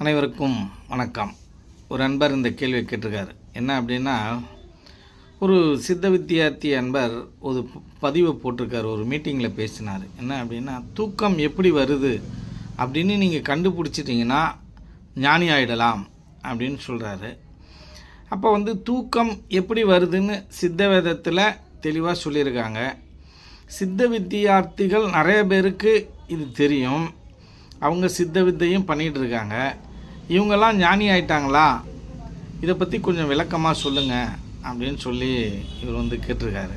அனைவருக்கும் வணக்கம். ஒரு அன்பர் இந்த கேள்வியை கேட்டிருக்காரு. என்ன அப்படின்னா, ஒரு சித்த வித்தியார்த்தி அன்பர் ஒரு பதிவை போட்டிருக்காரு. ஒரு மீட்டிங்கில் பேசினார். என்ன அப்படின்னா, தூக்கம் எப்படி வருது அப்படின்னு நீங்கள் கண்டுபிடிச்சிட்டிங்கன்னா ஞானி ஆகிடலாம் அப்படின்னு சொல்கிறாரு. அப்போ தூக்கம் எப்படி வருதுன்னு சித்த வேதத்தில் தெளிவாக சொல்லியிருக்காங்க. சித்த வித்தியார்த்திகள் நிறைய பேருக்கு இது தெரியும். அவங்க சித்த வித்தையும் பண்ணிகிட்ருக்காங்க. இவங்கெல்லாம் ஞானி ஆயிட்டாங்களா? இதை பற்றி கொஞ்சம் விளக்கமாக சொல்லுங்கள் அப்படின்னு சொல்லி இவர் கேட்டிருக்காரு.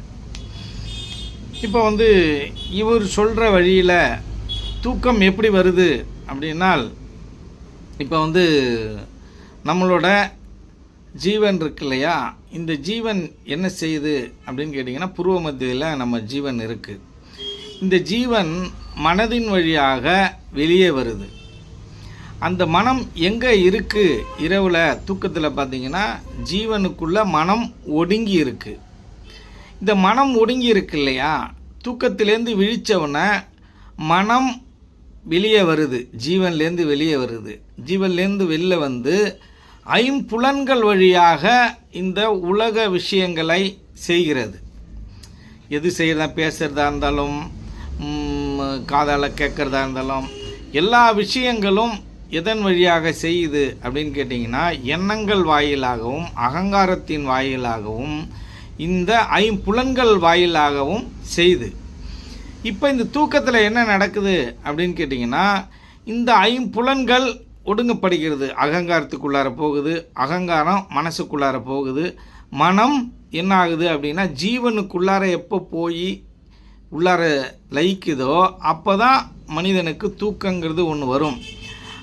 இப்போ இவர் சொல்கிற வழியில் தூக்கம் எப்படி வருது அப்படின்னால், இப்போ நம்மளோட ஜீவன் இருக்கு இல்லையா, இந்த ஜீவன் என்ன செய்யுது அப்படின்னு கேட்டிங்கன்னா, பூர்வ மத்தியில் நம்ம ஜீவன் இருக்குது. இந்த ஜீவன் மனதின் வழியாக வெளியே வருது. அந்த மனம் எங்கே இருக்குது? இரவில் தூக்கத்தில் பார்த்தீங்கன்னா ஜீவனுக்குள்ள மனம் ஒடுங்கி இருக்குது. இந்த மனம் ஒடுங்கி இருக்கு இல்லையா, தூக்கத்திலேருந்து விழித்தவொடனே மனம் வெளியே வருது, ஜீவன்லேருந்து வெளியே வருது. ஜீவன்லேருந்து வெளில ஐம்புலன்கள் வழியாக இந்த உலக விஷயங்களை செய்கிறது. எது செய்கிறதா, பேசுகிறதா இருந்தாலும், காதால் கேட்குறதா இருந்தாலும், எல்லா விஷயங்களும் எதன் வழியாக செய்யுது அப்படின்னு கேட்டிங்கன்னா, எண்ணங்கள் வாயிலாகவும் அகங்காரத்தின் வாயிலாகவும் இந்த ஐம்புலன்கள் வாயிலாகவும் செய்யுது. இப்போ இந்த தூக்கத்தில் என்ன நடக்குது அப்படின்னு கேட்டிங்கன்னா, இந்த ஐம்புலன்கள் ஒடுங்கப்படுகிறது. அகங்காரத்துக்குள்ளார போகுது, அகங்காரம் மனசுக்குள்ளார போகுது. மனம் என்ன ஆகுது அப்படின்னா, ஜீவனுக்குள்ளார எப்போ போய் உள்ளார லயிக்குதோ அப்போ தான் மனிதனுக்கு தூக்கங்கிறது ஒன்று வரும்.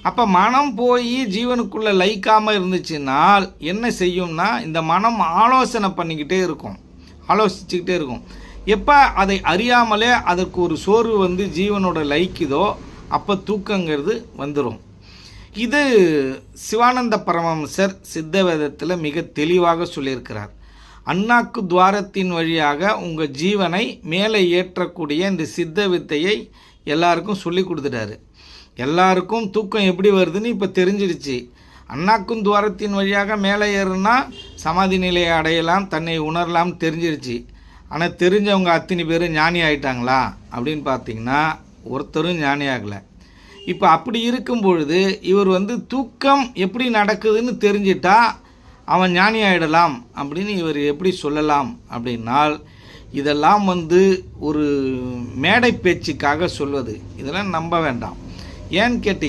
அப்போ மனம் போய் ஜீவனுக்குள்ளே லயிக்காமல் இருந்துச்சுன்னால் என்ன செய்யும்னா, இந்த மனம் ஆலோசனை பண்ணிக்கிட்டே இருக்கும், ஆலோசிச்சுக்கிட்டே இருக்கும். எப்போ அதை அறியாமலே அதற்கு ஒரு சோர்வு ஜீவனோட லயிக்குதோ அப்போ தூக்கங்கிறது வந்துடும். இது சிவானந்த பரமஹம்சர் சித்த வேதத்தில் மிக தெளிவாக சொல்லியிருக்கிறார். அண்ணாக்கு துவாரத்தின் வழியாக உங்கள் ஜீவனை மேலே ஏற்றக்கூடிய இந்த சித்த வித்தையை எல்லாருக்கும் சொல்லி கொடுத்துட்டாரு. எல்லாருக்கும் தூக்கம் எப்படி வருதுன்னு இப்போ தெரிஞ்சிடுச்சு. அண்ணாக்கும் துவாரத்தின் வழியாக மேலே ஏறுனா சமாதி நிலையை அடையலாம், தன்னை உணரலாம் தெரிஞ்சிடுச்சு. ஆனால் தெரிஞ்சவங்க அத்தனை பேர் ஞானி ஆகிட்டாங்களா அப்படின்னு பார்த்தீங்கன்னா ஒருத்தரும் ஞானி ஆகலை. இப்போ அப்படி இருக்கும் பொழுது இவர் தூக்கம் எப்படி நடக்குதுன்னு தெரிஞ்சிட்டா அவன் ஞானி ஆகிடலாம் அப்படின்னு இவர் எப்படி சொல்லலாம் அப்படின்னால், இதெல்லாம் ஒரு மேடை பேச்சுக்காக சொல்வது. இதெல்லாம் நம்ப வேண்டாம். ஏன்னு கேட்டிங்க